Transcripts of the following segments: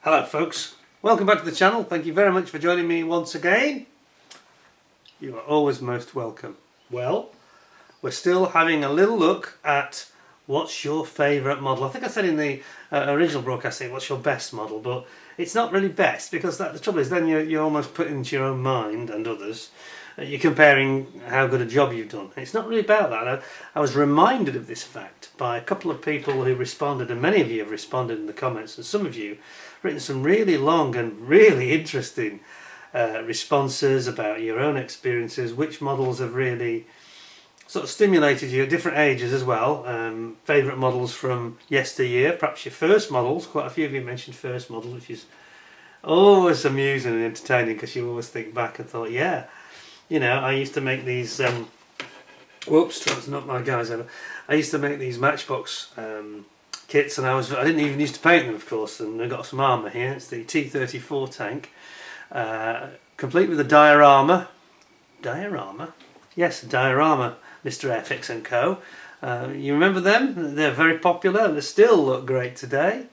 Hello folks, welcome back to the channel. Thank you very much for joining me once again. You are always most welcome. Well, we're still having a little look at what's your favourite model. I think I said in the original broadcasting what's your best model, but it's not really best because the trouble is then you're almost put into your own mind and others. You're comparing how good a job you've done. It's not really about that. I was reminded of this fact by a couple of people who responded, and many of you have responded in the comments, and some of you have written some really long and really interesting responses about your own experiences, which models have really sort of stimulated you at different ages as well. Favourite models from yesteryear, perhaps your first models. Quite a few of you mentioned first models, which is always amusing and entertaining because you always think back and thought, yeah, you know, I used to make these, whoops, that's not my guys ever. I used to make these Matchbox kits, and I didn't even used to paint them, of course, and I got some armour here. It's the T-34 tank, complete with a diorama. Diorama? Yes, a diorama, Mr. FX and Co. You remember them? They're very popular, and they still look great today.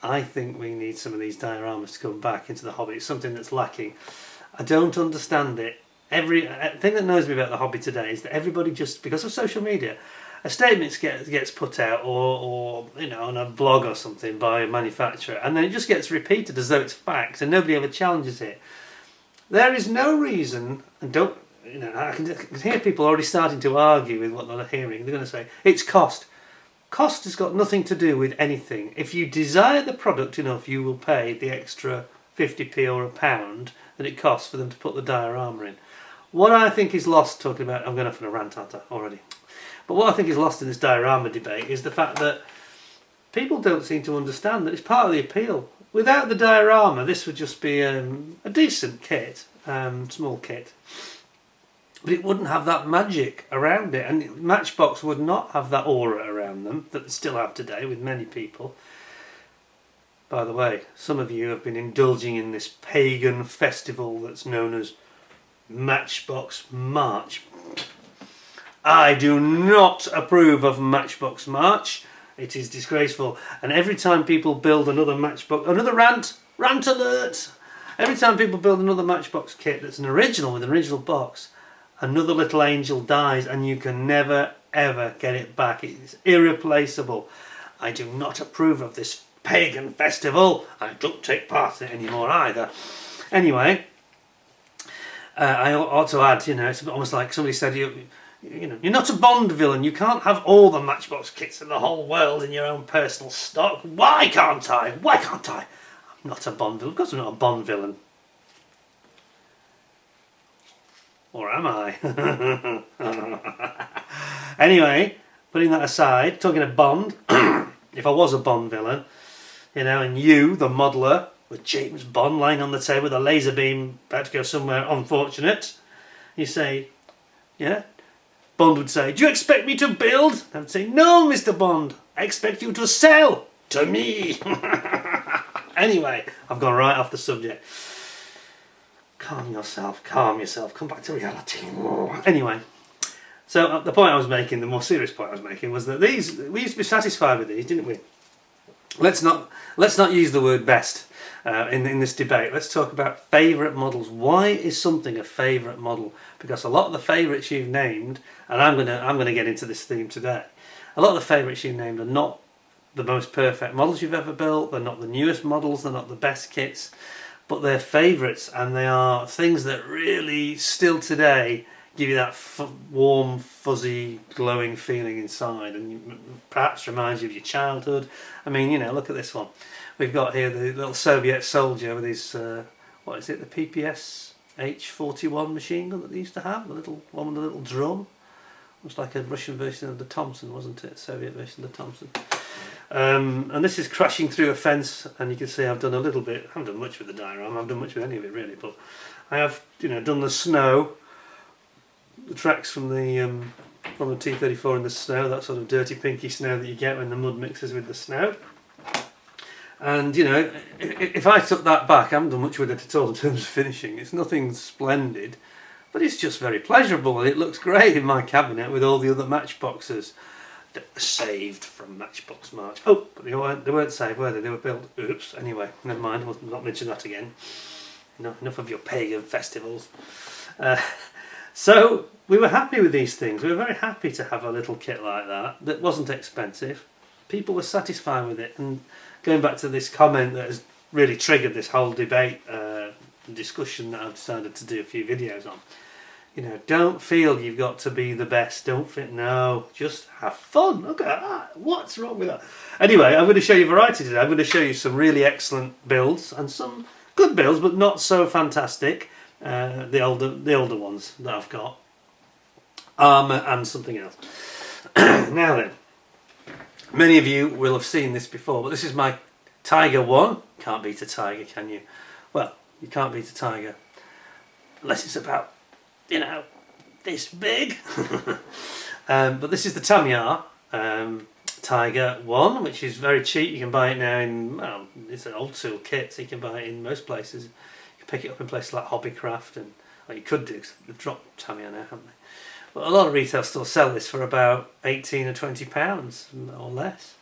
I think we need some of these dioramas to come back into the hobby. It's something that's lacking. I don't understand it. Every thing that knows me about the hobby today is that everybody, just because of social media, a statement gets put out or you know, on a blog or something by a manufacturer, and then it just gets repeated as though it's fact, and nobody ever challenges it. There is no reason, and don't, you know, I can hear people already starting to argue with what they're hearing. They're going to say it's cost. Cost has got nothing to do with anything. If you desire the product enough, you will pay the extra 50p or £1 that it costs for them to put the diorama in. What I think is lost, talking about, I'm going off on a rant, aren't I, already? But what I think is lost in this diorama debate is the fact that people don't seem to understand that it's part of the appeal. Without the diorama, this would just be a decent kit, small kit, but it wouldn't have that magic around it, and Matchbox would not have that aura around them that they still have today with many people. By the way, some of you have been indulging in this pagan festival that's known as Matchbox March. I do not approve of Matchbox March. It is disgraceful. And every time people build another Matchbox, another rant alert! Every time people build another Matchbox kit that's an original with an original box, another little angel dies and you can never ever get it back. It's irreplaceable. I do not approve of this pagan festival. I don't take part in it anymore either. Anyway, I ought to add, you know, it's almost like somebody said, you know, you're not a Bond villain. You can't have all the Matchbox kits in the whole world in your own personal stock. Why can't I? Why can't I? I'm not a Bond villain. Of course I'm not a Bond villain. Or am I? Anyway, putting that aside, talking of Bond, if I was a Bond villain, you know, and you, the modeller, with James Bond lying on the table with a laser beam about to go somewhere unfortunate, you say, yeah? Bond would say, do you expect me to build? I would say, no, Mr. Bond, I expect you to sell to me. Anyway, I've gone right off the subject. Calm yourself, come back to reality. Anyway, so the point I was making, the more serious point I was making, was that we used to be satisfied with these, didn't we? Let's not use the word best in this debate. Let's talk about favourite models. Why is something a favourite model? Because a lot of the favourites you've named, and I'm gonna get into this theme today. A lot of the favourites you've named are not the most perfect models you've ever built. They're not the newest models. They're not the best kits, but they're favourites, and they are things that really still today give you that warm, fuzzy, glowing feeling inside, and perhaps reminds you of your childhood. I mean, you know, look at this one. We've got here the little Soviet soldier with his, what is it, the PPS H-41 machine gun that they used to have, the little one with the little drum. Looks like a Russian version of the Thompson, wasn't it? Soviet version of the Thompson. And this is crashing through a fence, and you can see I've done a little bit. I haven't done much with the diorama. I haven't done much with any of it really, but I have, you know, done the snow, the tracks from the T-34 in the snow, that sort of dirty pinky snow that you get when the mud mixes with the snow. And you know, if I took that back, I haven't done much with it at all in terms of finishing. It's nothing splendid, but it's just very pleasurable, and it looks great in my cabinet with all the other Matchboxes. that were saved from Matchbox March. Oh, but they weren't saved, were they? They were built. Oops. Anyway, never mind. I must not mention that again. Enough of your pagan festivals. So we were happy with these things. We were very happy to have a little kit like that wasn't expensive. People were satisfied with it. And going back to this comment that has really triggered this whole debate discussion that I've decided to do a few videos on. Don't feel you've got to be the best. No, just have fun. Look at that. What's wrong with that? Anyway, I'm going to show you variety today. I'm going to show you some really excellent builds and some good builds, but not so fantastic. The older ones that I've got. And something else. Now then, many of you will have seen this before, but this is my Tiger 1. Can't beat a tiger, can you? Well, you can't beat a tiger unless it's about, this big. But this is the Tamiya Tiger 1, which is very cheap. You can buy it now in, it's an old tool kit, so you can buy it in most places. You can pick it up in places like Hobbycraft, and you could do, because they've dropped Tamiya now, haven't they? But a lot of retail stores sell this for about £18 or £20 or less.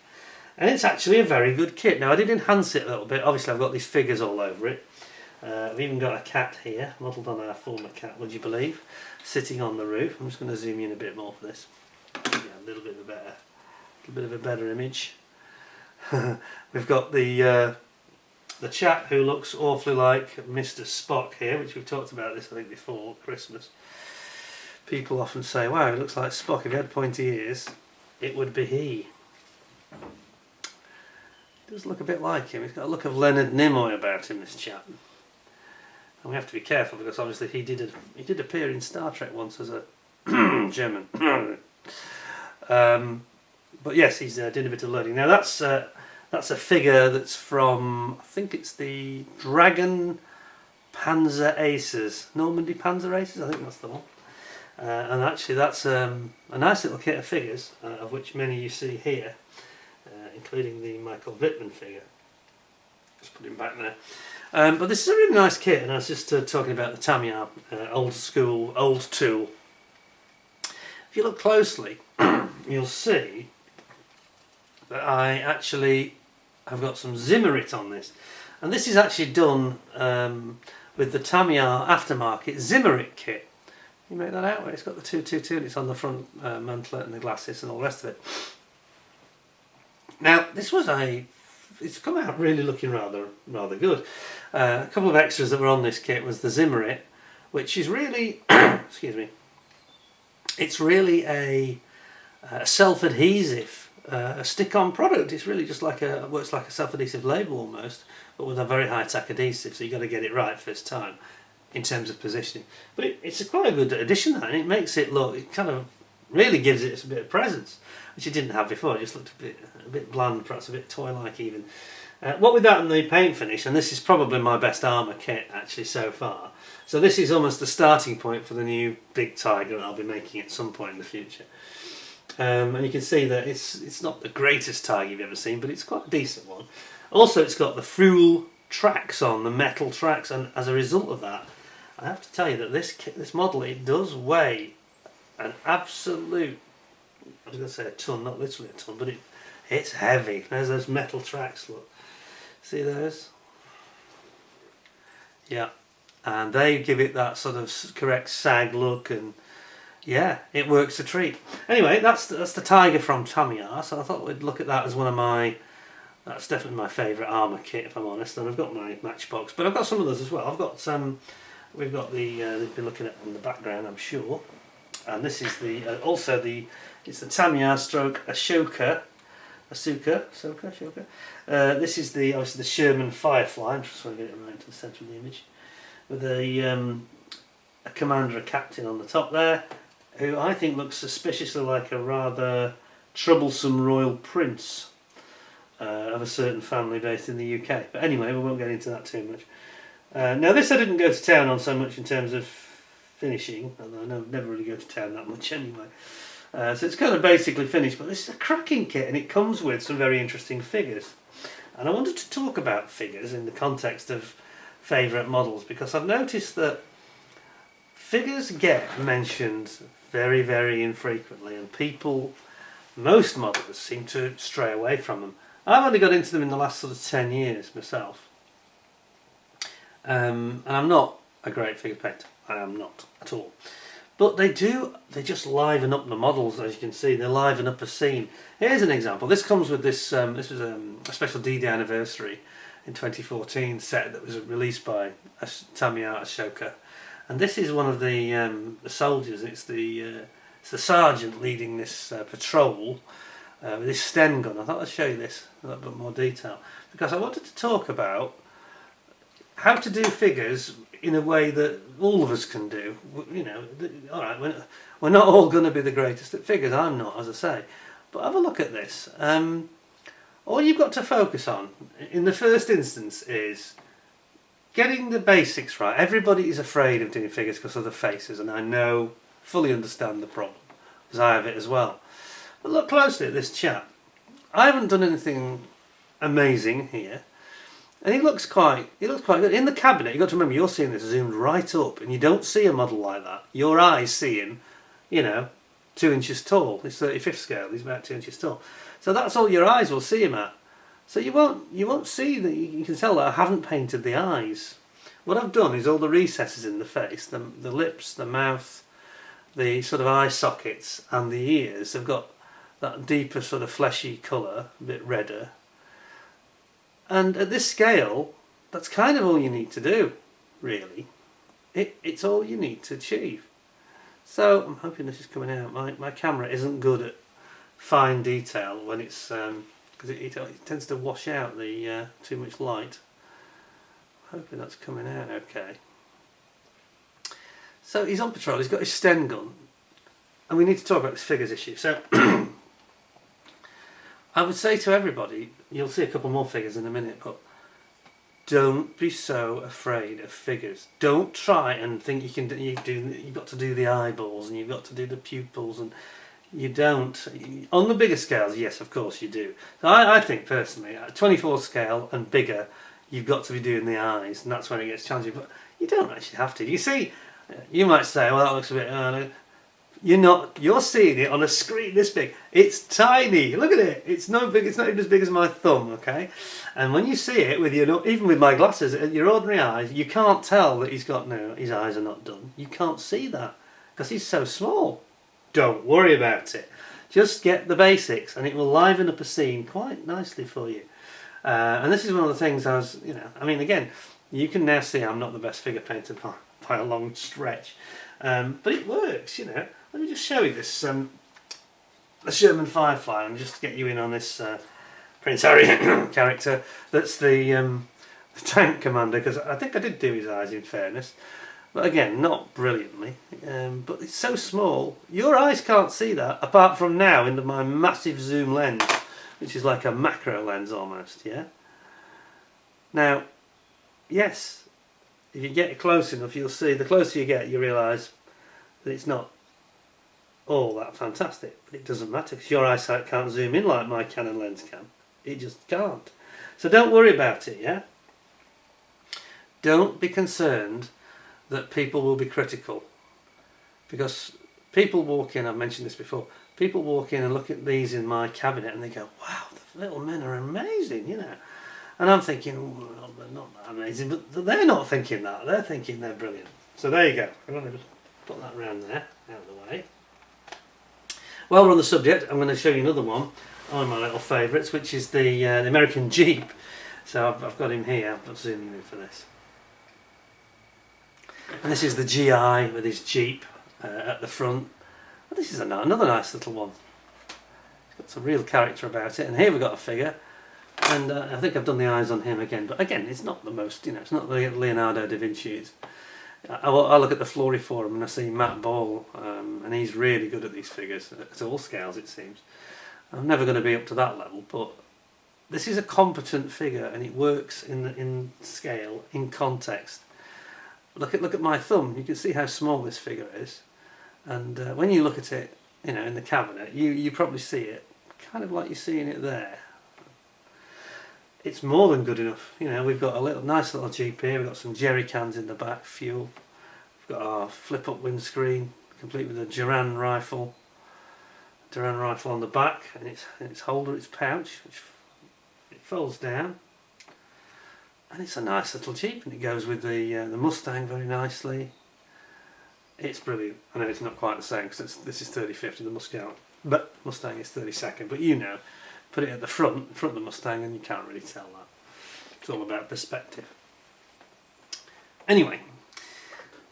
And it's actually a very good kit. Now, I did enhance it a little bit. Obviously, I've got these figures all over it. I've even got a cat here, modelled on our former cat, would you believe, sitting on the roof. I'm just going to zoom in a bit more for this. Yeah, a little bit of a better image. We've got the chap who looks awfully like Mr. Spock here, which we've talked about this, I think, before Christmas. People often say, wow, he looks like Spock. If he had pointy ears, it would be he. He does look a bit like him. He's got a look of Leonard Nimoy about him, this chap. And we have to be careful, because obviously he did appear in Star Trek once as a German. But yes, he's doing a bit of learning. Now that's a figure that's from, I think it's the Dragon Panzer Aces, Normandy Panzer Aces, I think that's the one. And actually that's a nice little kit of figures, of which many you see here, including the Michael Wittmann figure. Just put him back there. But this is a really nice kit, and I was just talking about the Tamiya, old school, old tool. If you look closely, you'll see that I actually have got some Zimmerit on this. And this is actually done with the Tamiya aftermarket Zimmerit kit. You make that out where it's got the 222 and it's on the front mantlet and the glasses and all the rest of it. Now, it's come out really looking rather good. A couple of extras that were on this kit was the Zimmerit, which is really, excuse me, it's really a self-adhesive, a stick-on product. It's really just works like a self-adhesive label almost, but with a very high-tech adhesive, so you've got to get it right first time in terms of positioning. But it's quite a good addition, and it makes it look, it kind of really gives it a bit of presence, which it didn't have before. It just looked a bit bland, perhaps a bit toy-like even. What with that and the paint finish, and this is probably my best armour kit actually so far. So this is almost the starting point for the new big Tiger I'll be making at some point in the future. And you can see that it's not the greatest Tiger you've ever seen, but it's quite a decent one. Also, it's got the full tracks on, the metal tracks, and as a result of that, I have to tell you that this model, it does weigh an absolute, I was going to say a ton, not literally a ton, but it's heavy. There's those metal tracks, look. See those? Yeah. And they give it that sort of correct sag look, and yeah, it works a treat. Anyway, that's the Tiger from Tamiya, so I thought we'd look at that as one of my, that's definitely my favourite armour kit, if I'm honest. And I've got my Matchbox, but I've got some others as well. I've got some, we've got the, you've been looking at in the background, I'm sure. And this is it's the Tamiya stroke Ashoka. This is obviously the Sherman Firefly. I'm just trying to get it right to the centre of the image, with a commander, a captain on the top there, who I think looks suspiciously like a rather troublesome royal prince of a certain family based in the UK. But anyway, we won't get into that too much. Now this I didn't go to town on so much in terms of finishing, although I never really go to town that much anyway. So it's kind of basically finished, but this is a cracking kit, and it comes with some very interesting figures. And I wanted to talk about figures in the context of favourite models, because I've noticed that figures get mentioned very, very infrequently, and people most modelers seem to stray away from them. I've only got into them in the last sort of 10 years myself. And I'm not a great figure painter. I am not at all. But they just liven up the models, as you can see. They liven up a scene. Here's an example. This comes with this, this was a special D-Day anniversary in 2014 set that was released by Tamiya Ashoka. And this is one of the soldiers. It's the sergeant leading this patrol with this Sten gun. I thought I'd show you this in a little bit more detail, because I wanted to talk about how to do figures in a way that all of us can do. You know, alright, we're not all going to be the greatest at figures. I'm not, as I say. But have a look at this. All you've got to focus on, in the first instance, is getting the basics right. Everybody is afraid of doing figures because of the faces, and I fully understand the problem, because I have it as well. But look closely at this chap. I haven't done anything amazing here. And he looks quite good. In the cabinet, you've got to remember, you're seeing this zoomed right up, and you don't see a model like that. Your eyes see him, 2 inches tall. He's 35th scale, he's about 2 inches tall. So that's all your eyes will see him at. So you won't see that. You can tell that I haven't painted the eyes. What I've done is all the recesses in the face, the lips, the mouth, the sort of eye sockets, and the ears have got that deeper sort of fleshy colour, a bit redder. And at this scale, that's kind of all you need to do, really. It's all you need to achieve. So I'm hoping this is coming out. My camera isn't good at fine detail when it's because it tends to wash out the too much light. I'm hoping that's coming out okay. So he's on patrol. He's got his Sten gun, and we need to talk about this figures issue. So I would say to everybody, you'll see a couple more figures in a minute, but don't be so afraid of figures. Don't try and think you've got to do the eyeballs and you've got to do the pupils, and you don't. On the bigger scales, yes, of course you do. So I think personally, at 24 scale and bigger, you've got to be doing the eyes, and that's when it gets challenging. But you don't actually have to. You see, you might say, well, that looks a bit. You're seeing it on a screen this big. It's tiny. Look at it. It's no big. It's not even as big as my thumb. Okay, and when you see it with even with my glasses, your ordinary eyes, you can't tell that his eyes are not done. You can't see that because he's so small. Don't worry about it. Just get the basics, and it will liven up a scene quite nicely for you. And this is one of the things again, you can now see I'm not the best figure painter by a long stretch, but it works. Let me just show you this, the Sherman Firefly, and just get you in on this Prince Harry character. That's the tank commander, because I think I did do his eyes in fairness, but again, not brilliantly. But it's so small, your eyes can't see that, apart from now into my massive zoom lens, which is like a macro lens almost, yeah? Now, yes, if you get close enough, you'll see, the closer you get, you realise that it's not all that fantastic, but it doesn't matter because your eyesight can't zoom in like my Canon lens can. It just can't. So don't worry about it, yeah? Don't be concerned that people will be critical, because people walk in, I've mentioned this before, people walk in and look at these in my cabinet and they go, wow, the little men are amazing, And I'm thinking, well, they're not that amazing, but they're not thinking that. They're thinking they're brilliant. So there you go. I'm going to just put that around there, out of the way. While we're on the subject, I'm going to show you another one, one of my little favourites, which is the American Jeep. So I've got him here. I've got zooming in for this. And this is the GI with his Jeep at the front. And this is another nice little one. It's got some real character about it. And here we've got a figure. And I think I've done the eyes on him again. But again, it's not the most, it's not the Leonardo da Vinci. I look at the Flory Forum and I see Matt Ball, and he's really good at these figures, at all scales it seems. I'm never going to be up to that level, but this is a competent figure and it works in scale, in context. Look at my thumb, you can see how small this figure is, and when you look at it, in the cabinet, you probably see it kind of like you're seeing it there. It's more than good enough. We've got a nice little Jeep here. We've got some jerry cans in the back, fuel. We've got our flip-up windscreen, complete with a Duran rifle, drone rifle on the back, and its holder, its pouch, which it folds down, and it's a nice little Jeep, and it goes with the Mustang very nicely. It's brilliant. I know it's not quite the same because this is 35th in the Mustang is 32nd, but you know, put it at the front of the Mustang, and you can't really tell that. It's all about perspective. Anyway,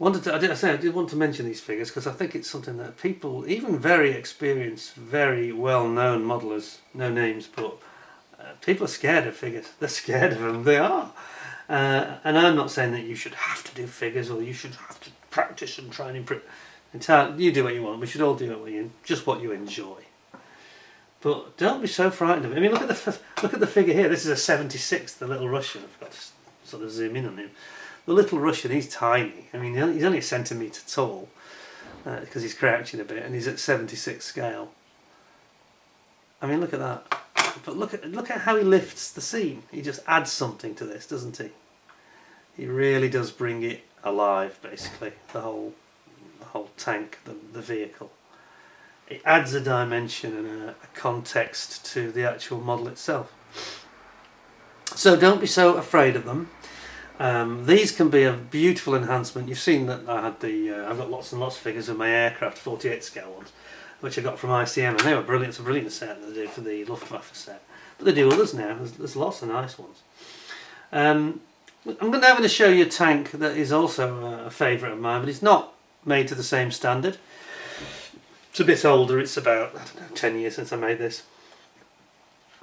I did want to mention these figures because I think it's something that people, even very experienced, very well-known modelers, no names, but people are scared of figures. They're scared of them. They are. And I'm not saying that you should have to do figures or you should have to practice and try and improve. You do what you want. We should all do just what you enjoy. But don't be so frightened of it. I mean, look at the figure here. This is a 76th, the little Russian. I've got to sort of zoom in on him. The little Russian, he's tiny. I mean, he's only a centimetre tall because he's crouching a bit, and he's at 76 scale. I mean, look at that. But look at how he lifts the scene. He just adds something to this, doesn't he? He really does bring it alive, basically. The whole tank, the vehicle. It adds a dimension and a context to the actual model itself. So don't be so afraid of them. These can be a beautiful enhancement. You've seen that I've got lots and lots of figures of my aircraft, 48 scale ones, which I got from ICM, and they were brilliant. It's a brilliant set that they did for the Luftwaffe set. But they do others now. There's lots of nice ones. I'm going to show you a tank that is also a favourite of mine, but it's not made to the same standard. It's a bit older. It's about, 10 years since I made this.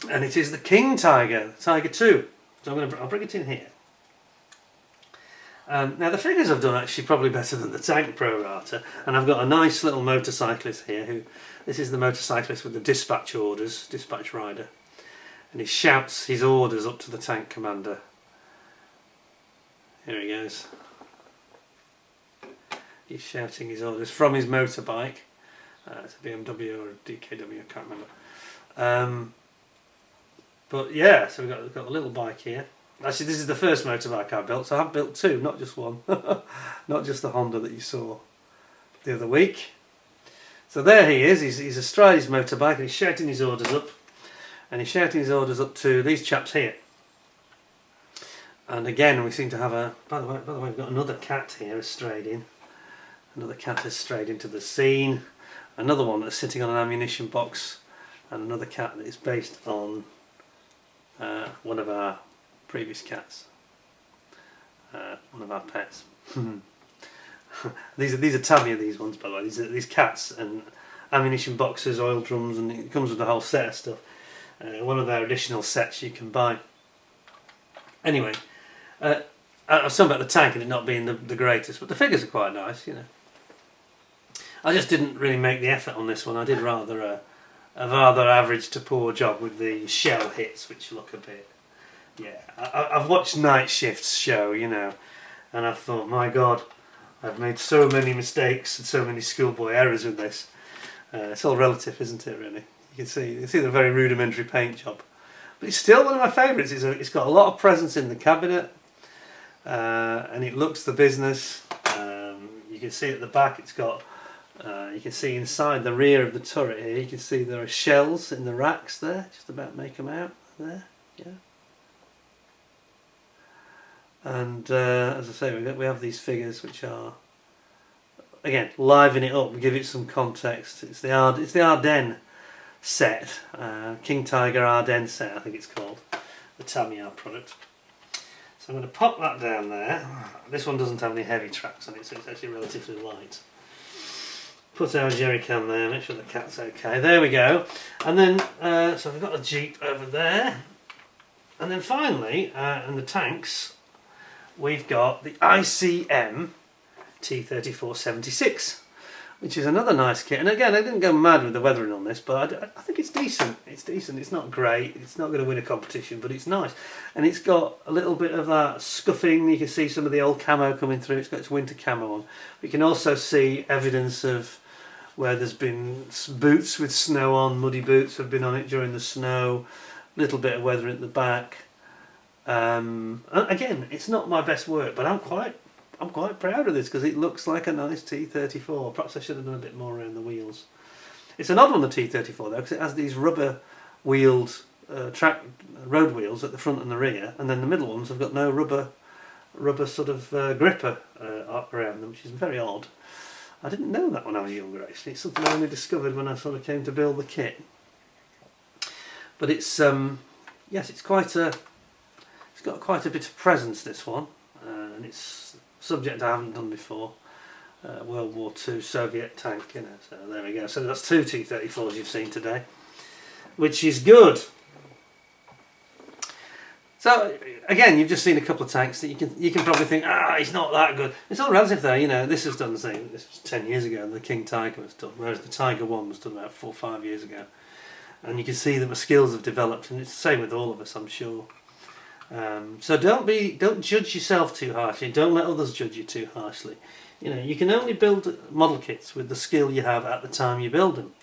And it is the King Tiger, Tiger 2. So I'll bring it in here. Now the figures I've done actually probably better than the tank pro rata, and I've got a nice little motorcyclist here this is the motorcyclist with the dispatch rider, and he shouts his orders up to the tank commander. Here he goes. He's shouting his orders from his motorbike. It's a BMW or a DKW, I can't remember. But yeah, so we've got a little bike here. Actually, this is the first motorbike I built, so I've built two, not just one. Not just the Honda that you saw the other week. So there he is, he's astride his motorbike and he's shouting his orders up. And he's shouting his orders up to these chaps here. And again, we seem to have by the way, we've got another cat here has strayed in. Another cat has strayed into the scene. Another one that's sitting on an ammunition box. And another cat that is based on one of our previous cats, one of our pets. these are Tamiya, these ones, by the way. These cats and ammunition boxes, oil drums, and it comes with a whole set of stuff. One of their additional sets you can buy. Anyway, I was talking about the tank and it not being the greatest, but the figures are quite nice, you know. I just didn't really make the effort on this one. I did a rather average to poor job with the shell hits, which look a bit. Yeah, I've watched Night Shift's show, you know, and I've thought, my God, I've made so many mistakes and so many schoolboy errors with this. It's all relative, isn't it, really? You can see the very rudimentary paint job. But it's still one of my favourites. It's got a lot of presence in the cabinet, and it looks the business. You can see at the back it's got, you can see inside the rear of the turret here, you can see there are shells in the racks there, just about make them out there, yeah. And as I say, we have these figures which are, again, liven it up, give it some context. It's the Ardennes set, King Tiger Ardennes set, I think it's called, the Tamiya product. So I'm going to pop that down there. This one doesn't have any heavy tracks on it, so it's actually relatively light. Put our jerry can there, make sure the cat's okay. There we go. And then, so we've got the Jeep over there. And then finally, in the tanks, we've got the ICM T-34-76, which is another nice kit. And again, I didn't go mad with the weathering on this, but I think it's decent. It's decent. It's not great. It's not going to win a competition, but it's nice. And it's got a little bit of that scuffing. You can see some of the old camo coming through. It's got its winter camo on. We can also see evidence of where there's been boots with snow on. Muddy boots have been on it during the snow. A little bit of weather at the back. Again, it's not my best work, but I'm quite proud of this because it looks like a nice T-34. Perhaps I should have done a bit more around the wheels. It's an odd one, the T34 though, because it has these rubber wheeled road wheels at the front and the rear, and then the middle ones have got no rubber sort of gripper around them, which is very odd. I didn't know that when I was younger actually. It's something I only discovered when I sort of came to build the kit. But it's yes, it's got quite a bit of presence, this one, and it's a subject I haven't done before. World War II Soviet tank, you know. So there we go. So that's 2 T-34s you've seen today, which is good. So again, you've just seen a couple of tanks that you can probably think, it's not that good. It's all relative though, you know. This was done, say, this was 10 years ago, and the King Tiger was done, whereas the Tiger 1 was done about 4 or 5 years ago. And you can see that my skills have developed, and it's the same with all of us, I'm sure. So don't judge yourself too harshly. Don't let others judge you too harshly. You know, you can only build model kits with the skill you have at the time you build them,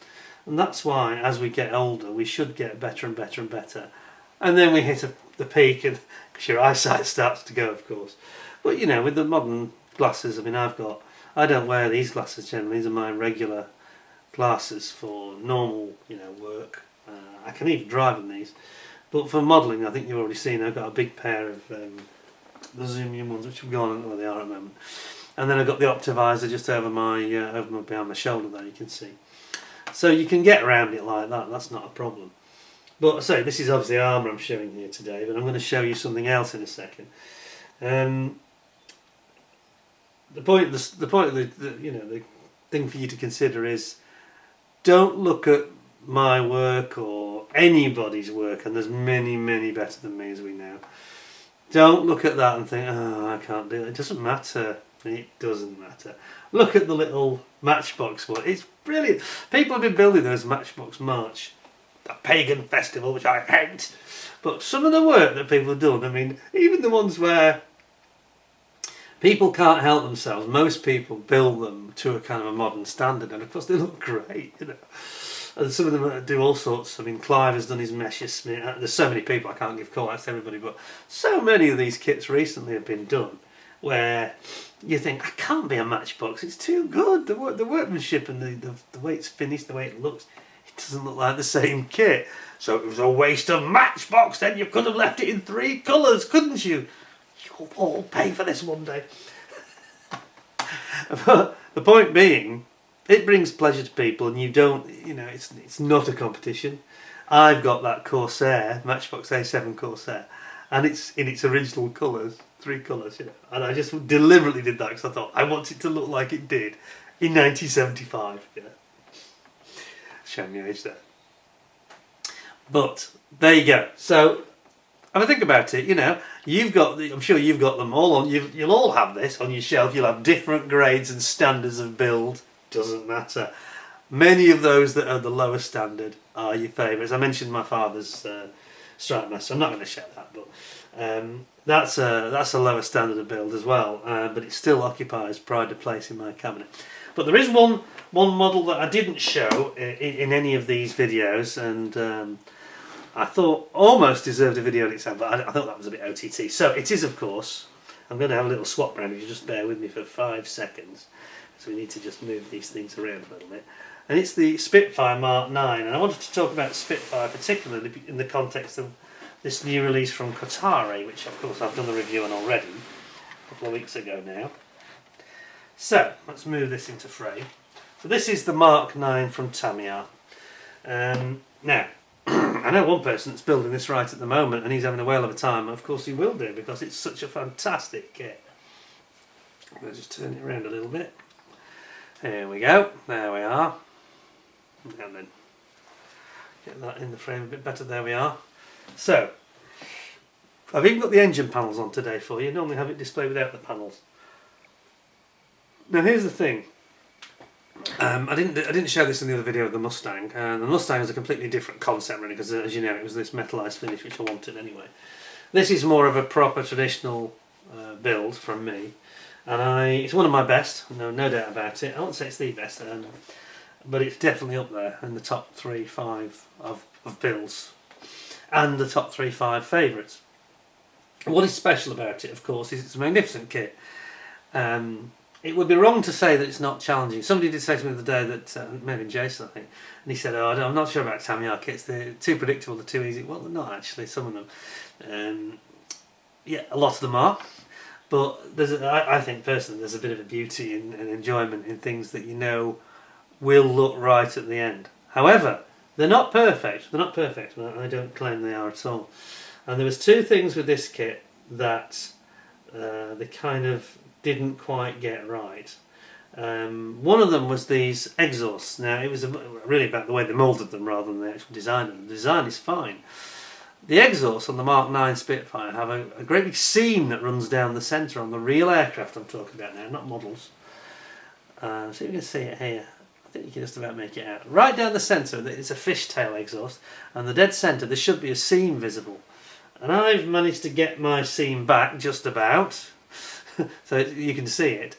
and that's why as we get older we should get better and better and better, and then we hit the peak, and because your eyesight starts to go, of course. But you know, with the modern glasses, I mean, I don't wear these glasses generally. These are my regular glasses for normal, you know, work. I can even drive in these. But for modelling, I think you've already seen, I've got a big pair of the Zoomium ones, which have gone, I don't know where they are at the moment. And then I've got the Optivisor just over behind my shoulder there, you can see. So you can get around it like that, that's not a problem. But I say, this is obviously armour I'm showing here today, but I'm going to show you something else in a second. The point of the thing for you to consider is, don't look at my work or anybody's work, and there's many, many better than me, as we know. Don't look at that and think, I can't do it. It doesn't matter. It doesn't matter. Look at the little Matchbox one. It's brilliant. People have been building those Matchbox March, the pagan festival, which I hate. But some of the work that people have done, I mean, even the ones where people can't help themselves, most people build them to a kind of a modern standard, and of course they look great, you know. And some of them do all sorts. I mean, Clive has done his meshes smear. There's so many people, I can't give call outs to everybody, but so many of these kits recently have been done where you think, I can't be a Matchbox, it's too good. The workmanship and the way it's finished, the way it looks, it doesn't look like the same kit. So it was a waste of Matchbox, then you could have left it in 3 colours, couldn't you? You'll all pay for this one day. But the point being, it brings pleasure to people, and you don't, you know, it's not a competition. I've got that Corsair, Matchbox A7 Corsair, and it's in its original colours, 3 colours, you know. And I just deliberately did that because I thought I want it to look like it did in 1975, you know. Showing me age there. But there you go. So have a think about it. You know, I'm sure you've got them all on. You'll all have this on your shelf. You'll have different grades and standards of build. Doesn't matter. Many of those that are the lower standard are your favourites. I mentioned my father's Strike Master. I'm not going to show that, but that's a lower standard of build as well. But it still occupies pride of place in my cabinet. But there is one model that I didn't show in any of these videos, and I thought almost deserved a video in itself, but I thought that was a bit OTT. So it is, of course. I'm going to have a little swap round if you just bear with me for 5 seconds. So we need to just move these things around a little bit. And it's the Spitfire Mark 9, and I wanted to talk about Spitfire particularly in the context of this new release from Kotare, which of course I've done the review on already a couple of weeks ago now. So let's move this into frame. So this is the Mark 9 from Tamiya. Now, I know one person that's building this right at the moment, and he's having a whale of a time. Of course he will do, because it's such a fantastic kit. I'm going to just turn it around a little bit. There we go, there we are. And then get that in the frame a bit better, there we are. So, I've even got the engine panels on today for you. Normally have it displayed without the panels. Now here's the thing. I didn't show this in the other video of the Mustang. The Mustang is a completely different concept really, because as you know it was this metallised finish which I wanted anyway. This is more of a proper traditional build from me. And it's one of my best, no doubt about it. I won't say it's the best, but it's definitely up there in the top 3-5 of builds, and the top 3-5 What is special about it, of course, is it's a magnificent kit. it would be wrong to say that it's not challenging. Somebody did say to me the other day that, maybe Jason I think, and he said, oh, I'm not sure about Tamiya kits, they're too predictable, they're too easy. Well, they're not actually, some of them. Yeah, a lot of them are. But I think personally there's a bit of a beauty and enjoyment in things that you know will look right at the end. However, they're not perfect. They're not perfect. I don't claim they are at all. And there was two things with this kit that they kind of didn't quite get right. One of them was these exhausts. Now it was really about the way they moulded them rather than the actual design of them. The design is fine. The exhausts on the Mark 9 Spitfire have a great big seam that runs down the centre on the real aircraft I'm talking about now, not models. So you can see it here. I think you can just about make it out. Right down the centre, it's a fishtail exhaust, and the dead centre there should be a seam visible. And I've managed to get my seam back just about, so you can see it.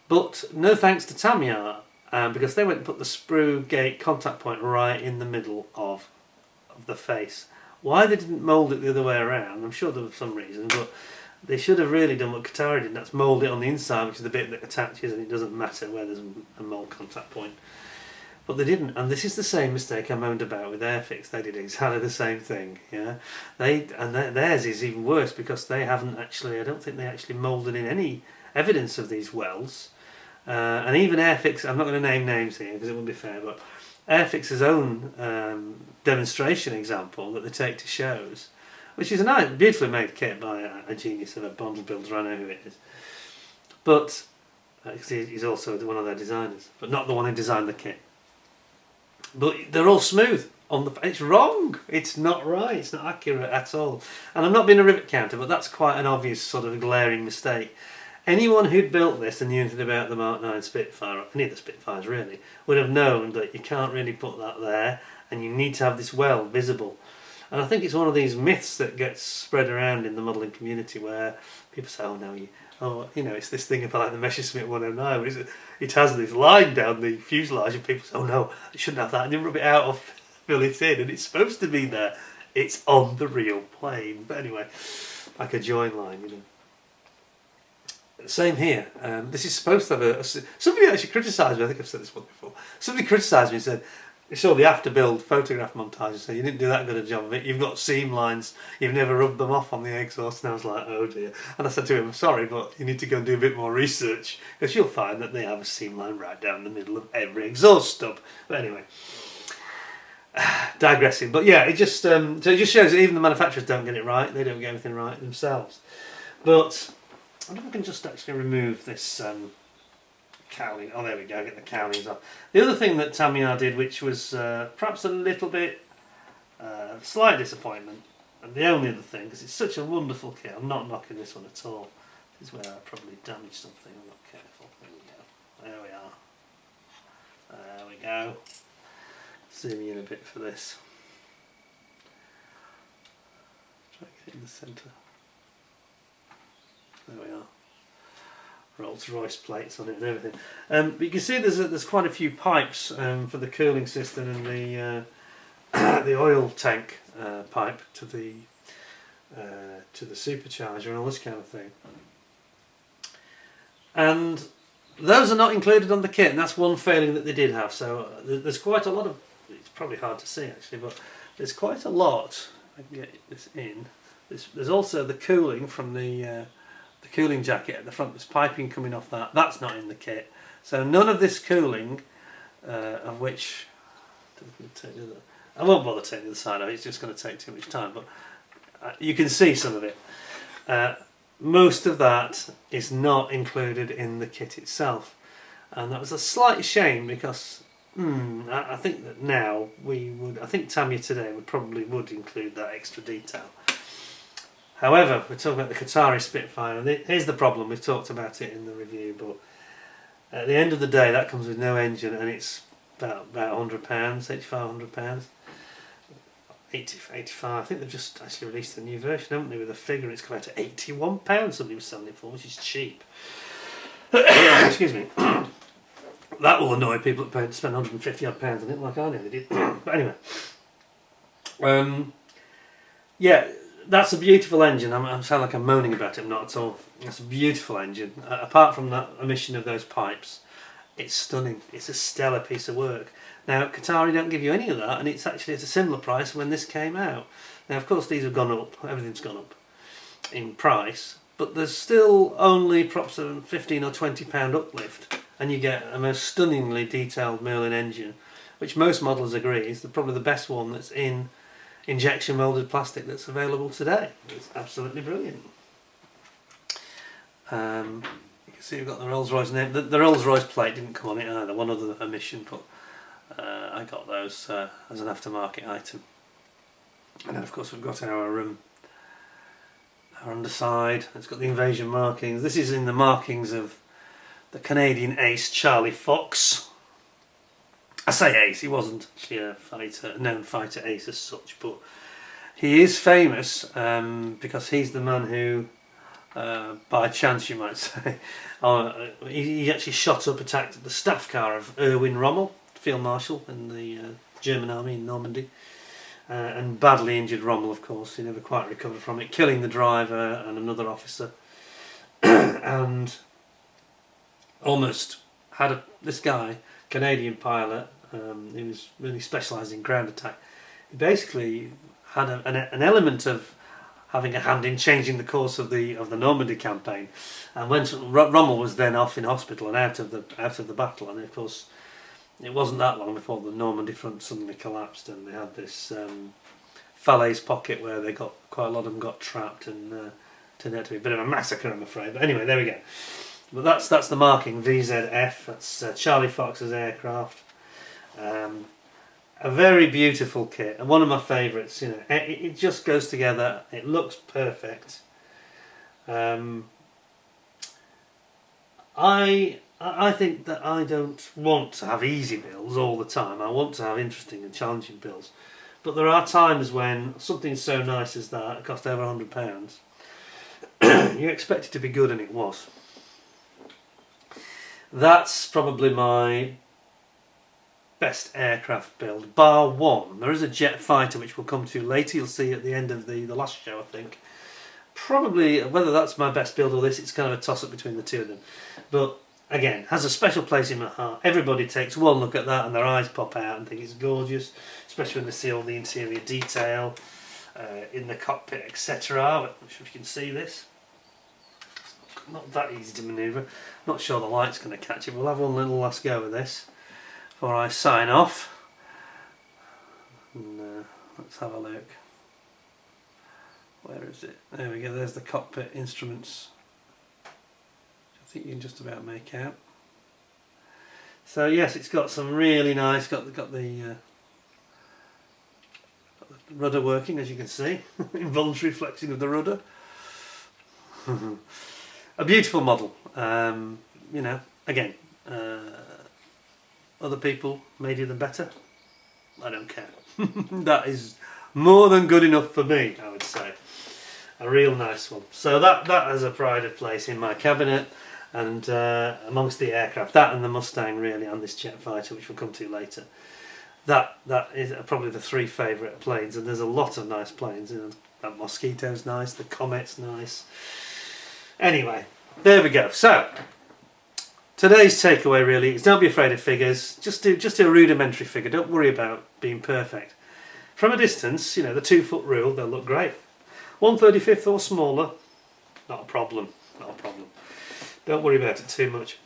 But no thanks to Tamiya, because they went and put the sprue gate contact point right in the middle of the face. Why they didn't mould it the other way around, I'm sure there was some reason, but they should have really done what Qatari did, and that's mould it on the inside, which is the bit that attaches, and it doesn't matter where there's a mould contact point. But they didn't, and this is the same mistake I moaned about with Airfix. They did exactly the same thing. Yeah, theirs is even worse because they haven't actually. I don't think they actually moulded in any evidence of these wells, and even Airfix. I'm not going to name names here because it wouldn't be fair, but Airfix's own demonstration example that they take to shows, which is a nice, beautifully made kit by a genius of a bond builder, I know who it is. But he's also one of their designers, but not the one who designed the kit. But they're all smooth on the. It's wrong. It's not right. It's not accurate at all. And I'm not being a rivet counter, but that's quite an obvious sort of glaring mistake. Anyone who'd built this and knew anything about the Mark 9 Spitfire, or any of the Spitfires really, would have known that you can't really put that there, and you need to have this well visible. And I think it's one of these myths that gets spread around in the modelling community where people say, oh no, it's this thing about like the Messerschmitt 109, where it has this line down the fuselage, and people say, oh no, I shouldn't have that, and then rub it out or fill it in, and it's supposed to be there. It's on the real plane. But anyway, like a join line, you know. Same here. This is supposed to have somebody actually criticised me, I think I've said this one before. Somebody criticised me and said, you saw the after build photograph montage and said, you didn't do that good a job of it, you've got seam lines, you've never rubbed them off on the exhaust. And I was like, oh dear. And I said to him, I'm sorry, but you need to go and do a bit more research, because you'll find that they have a seam line right down the middle of every exhaust stub. But anyway, digressing. But yeah, it just so it just shows that even the manufacturers don't get it right, they don't get everything right themselves. But I wonder if I can just actually remove this cowling. Oh, there we go, get the cowlings off. The other thing that Tamiya did, which was perhaps a little bit slight disappointment, and the only other thing, because it's such a wonderful kit, I'm not knocking this one at all. This is where I probably damaged something, I'm not careful. There we go. There we go. Zoom in a bit for this. Try to get in the centre. There we are. Rolls-Royce plates on it and everything. But you can see there's quite a few pipes for the cooling system and the the oil tank pipe to the supercharger and all this kind of thing. And those are not included on the kit, and that's one failing that they did have. So there's quite a lot of. It's probably hard to see actually, but there's quite a lot. I can get this in. There's also the cooling from the cooling jacket at the front. There's piping coming off that. That's not in the kit. So none of this cooling, of which I won't bother taking the other side of it. It's just going to take too much time. But you can see some of it. Most of that is not included in the kit itself, and that was a slight shame because I think that now I think Tamiya today would include that extra detail. However, we're talking about the Qatari Spitfire, and here's the problem. We've talked about it in the review, but at the end of the day, that comes with no engine, and it's about £100, £8,500, 85. I think they've just actually released a new version, haven't they? With a figure, it's come out to £81. Somebody was selling it for, which is cheap. Excuse me. That will annoy people that spend £150 on it, like I nearly did. But anyway, yeah. that's a beautiful engine. I sound like I'm moaning about it, not at all. It's a beautiful engine. Apart from that emission of those pipes, it's stunning. It's a stellar piece of work. Now, Qatari don't give you any of that, and it's actually at a similar price when this came out. Now, of course, these have gone up. Everything's gone up in price, but there's still only perhaps a £15 or £20 uplift, and you get a most stunningly detailed Merlin engine, which most modelers agree is probably the best one that's in injection moulded plastic that's available today. It's absolutely brilliant. You can see we've got the Rolls-Royce name. The Rolls-Royce plate didn't come on it either, one other emission, but I got those as an aftermarket item. And then of course we've got our underside. It's got the invasion markings. This is in the markings of the Canadian ace Charlie Fox. I say ace, he wasn't actually a known fighter ace as such, but he is famous because he's the man who, by chance you might say, he actually attacked the staff car of Erwin Rommel, Field Marshal in the German army in Normandy, and badly injured Rommel, of course. He never quite recovered from it, killing the driver and another officer, and almost had this guy, Canadian pilot, he was really specialised in ground attack. He basically had an element of having a hand in changing the course of the Normandy campaign. And when Rommel was then off in hospital and out of the battle, and of course it wasn't that long before the Normandy front suddenly collapsed, and they had this Falaise pocket where they got quite a lot of them got trapped, and turned out to be a bit of a massacre, I'm afraid. But anyway, there we go. But that's the marking VZF. That's Charlie Fox's aircraft. A very beautiful kit, and one of my favourites. You know, it just goes together. It looks perfect. I think that I don't want to have easy builds all the time. I want to have interesting and challenging builds. But there are times when something so nice as that cost over £100. You expect it to be good, and it was. That's probably my best aircraft build, bar one. There is a jet fighter which we'll come to later. You'll see at the end of the last show, I think. Probably, whether that's my best build or this, it's kind of a toss-up between the two of them. But again, has a special place in my heart. Everybody takes one look at that and their eyes pop out and think it's gorgeous, especially when they see all the interior detail in the cockpit, etc. I'm not sure if you can see this. It's not that easy to manoeuvre. Not sure the light's going to catch it. We'll have one little last go with this before I sign off. And, let's have a look. Where is it? There we go. There's the cockpit instruments. I think you can just about make out. So yes, it's got some really nice. Got the rudder working, as you can see. Involuntary flexing of the rudder. A beautiful model. You know, again, other people may do them better. I don't care. That is more than good enough for me, I would say. A real nice one. So that has a pride of place in my cabinet, and amongst the aircraft, that and the Mustang really, and this jet fighter, which we'll come to later. That is probably the three favourite planes, and there's a lot of nice planes. You know, that Mosquito's nice, the Comet's nice. Anyway, there we go. So today's takeaway really is don't be afraid of figures. Just do a rudimentary figure. Don't worry about being perfect. From a distance, you know, the 2 foot rule, they'll look great. 1/35 or smaller, not a problem. Not a problem. Don't worry about it too much.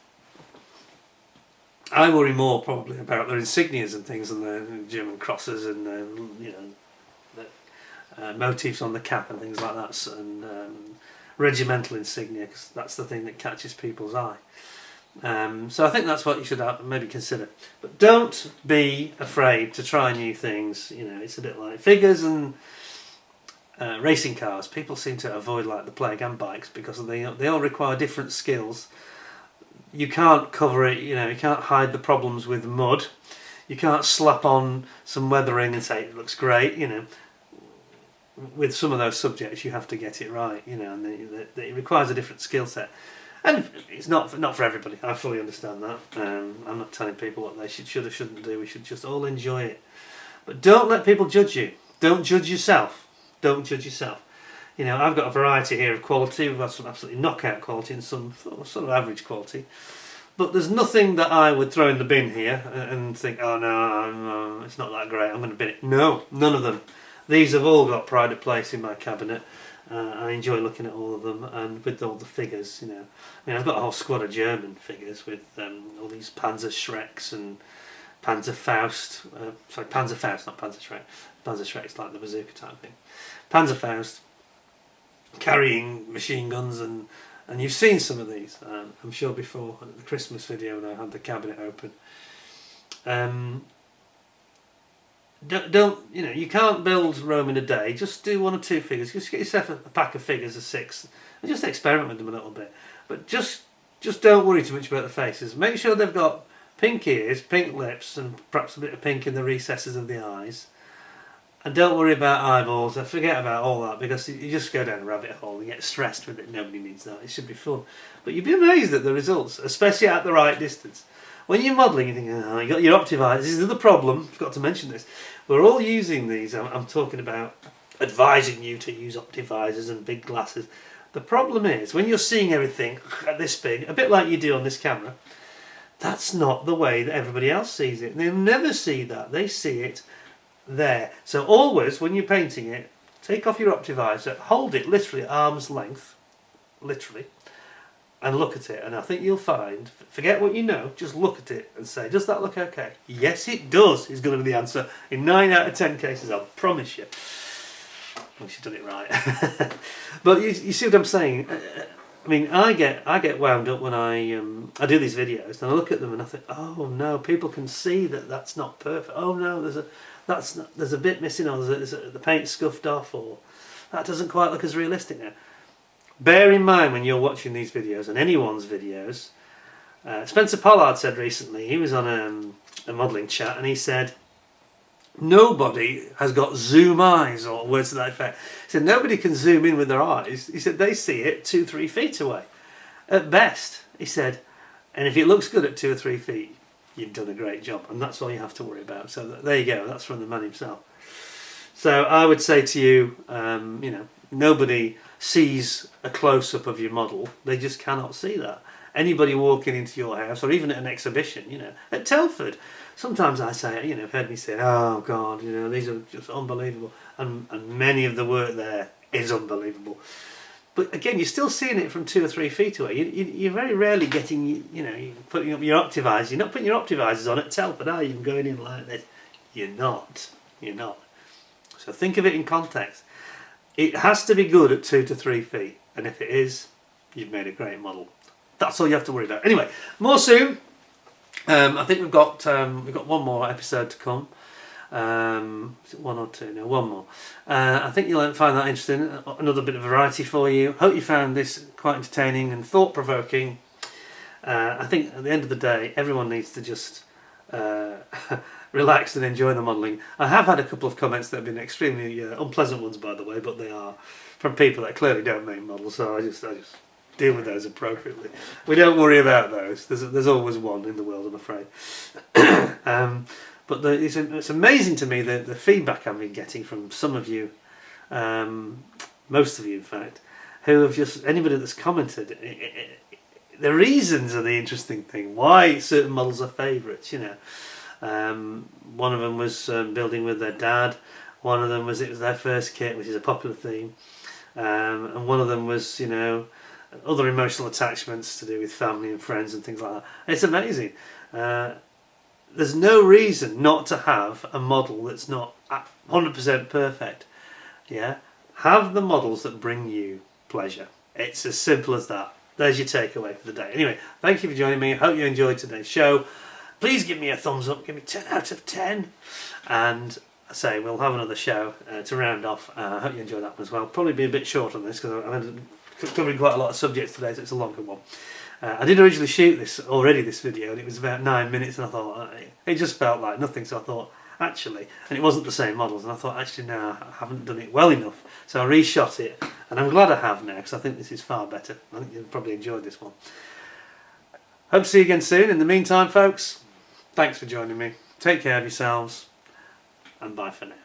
I worry more probably about their insignias and things, and the German crosses, and you know, the motifs on the cap and things like that, and regimental insignia, because that's the thing that catches people's eye. So I think that's what you should maybe consider. But don't be afraid to try new things. You know, it's a bit like figures and racing cars. People seem to avoid like the plague, and bikes, because they all require different skills. You can't cover it, you know, you can't hide the problems with mud. You can't slap on some weathering and say it looks great, you know. With some of those subjects you have to get it right, you know, and it requires a different skill set. And it's not for everybody, I fully understand that. I'm not telling people what they should or shouldn't do, we should just all enjoy it. But don't let people judge you. Don't judge yourself. Don't judge yourself. You know, I've got a variety here of quality. We've got some absolutely knockout quality and some sort of average quality. But there's nothing that I would throw in the bin here and think, oh no, it's not that great, I'm going to bin it. No, none of them. These have all got pride of place in my cabinet. I enjoy looking at all of them, and with all the figures, you know. I mean, I've got a whole squad of German figures with all these Panzer Schrecks and Panzer Faust. Sorry, Panzer Faust, not Panzer Schreck. Panzer Schreck's like the bazooka type thing. Panzer Faust carrying machine guns, and you've seen some of these, I'm sure, before the Christmas video when I had the cabinet open. Don't you know? You can't build Rome in a day. Just do 1 or 2 figures. Just get yourself a pack of figures of 6, and just experiment with them a little bit. But just don't worry too much about the faces. Make sure they've got pink ears, pink lips, and perhaps a bit of pink in the recesses of the eyes. And don't worry about eyeballs. Forget about all that, because you just go down a rabbit hole and get stressed with it. Nobody needs that. It should be fun. But you'd be amazed at the results, especially at the right distance. When you're modelling, you think, oh, you got your Optivisors. This is the problem. I've got to mention this. We're all using these. I'm talking about advising you to use Optivisors and big glasses. The problem is, when you're seeing everything at this big, a bit like you do on this camera, that's not the way that everybody else sees it. They'll never see that. They see it there. So always, when you're painting it, take off your Optivisor, hold it literally at arm's length, literally, and look at it. And I think you'll find, forget what you know, just look at it and say, does that look okay? Yes, it does, is going to be the answer in 9 out of 10 cases, I promise you. Once you've done it right. But you see what I'm saying? I mean, I get wound up when I do these videos, and I look at them and I think, oh no, people can see that that's not perfect. Oh no, there's a bit missing, or the paint scuffed off, or that doesn't quite look as realistic now. Bear in mind when you're watching these videos, and anyone's videos, Spencer Pollard said recently, he was on a modelling chat, and he said, nobody has got zoom eyes, or words to that effect. He said nobody can zoom in with their eyes. He said they see it 2-3 feet away at best. He said, and if it looks good at 2 or 3 feet, you've done a great job, and that's all you have to worry about. So there you go, that's from the man himself. So I would say to you, you know, nobody sees a close-up of your model. They just cannot see that. Anybody walking into your house, or even at an exhibition, you know, at Telford, sometimes I say, you know, I've heard me say, oh God, you know, these are just unbelievable, and many of the work there is unbelievable. But again, you're still seeing it from 2 or 3 feet away. You're very rarely getting, you know, you're putting up your Optivisors. You're not putting your Optivisors on at Telford, are you? Going in like this. You're not. You're not. So think of it in context. It has to be good at 2 to 3 feet, and if it is, you've made a great model. That's all you have to worry about. Anyway, more soon. I think we've got 1 more episode to come. Is it 1 or 2? No, 1 more. I think you'll find that interesting. Another bit of variety for you. Hope you found this quite entertaining and thought-provoking. I think at the end of the day, everyone needs to just relax and enjoy the modelling. I have had a couple of comments that have been extremely unpleasant ones, by the way, but they are from people that clearly don't make models, so I just deal with those appropriately. We don't worry about those. There's always one in the world, I'm afraid. But it's amazing to me the feedback I've been getting from some of you, most of you in fact, who have just, anybody that's commented, the reasons are the interesting thing, why certain models are favourites, you know. One of them was building with their dad, one of them was it was their first kit, which is a popular theme, and one of them was, you know, other emotional attachments to do with family and friends and things like that. It's amazing. There's no reason not to have a model that's not 100% perfect. Yeah, have the models that bring you pleasure. It's as simple as that. There's your takeaway for the day. Anyway, thank you for joining me. I hope you enjoyed today's show. Please give me a thumbs up. Give me 10 out of 10. And I say we'll have another show to round off. I hope you enjoyed that one as well. Probably be a bit short on this because I'm covering quite a lot of subjects today, so it's a longer one. I did originally shoot this video, and it was about 9 minutes, and I thought it just felt like nothing. So I thought actually, and it wasn't the same models, and I thought actually no, I haven't done it well enough. So I reshot it, and I'm glad I have now because I think this is far better. I think you'll probably enjoy this one. Hope to see you again soon. In the meantime, folks, thanks for joining me. Take care of yourselves, and bye for now.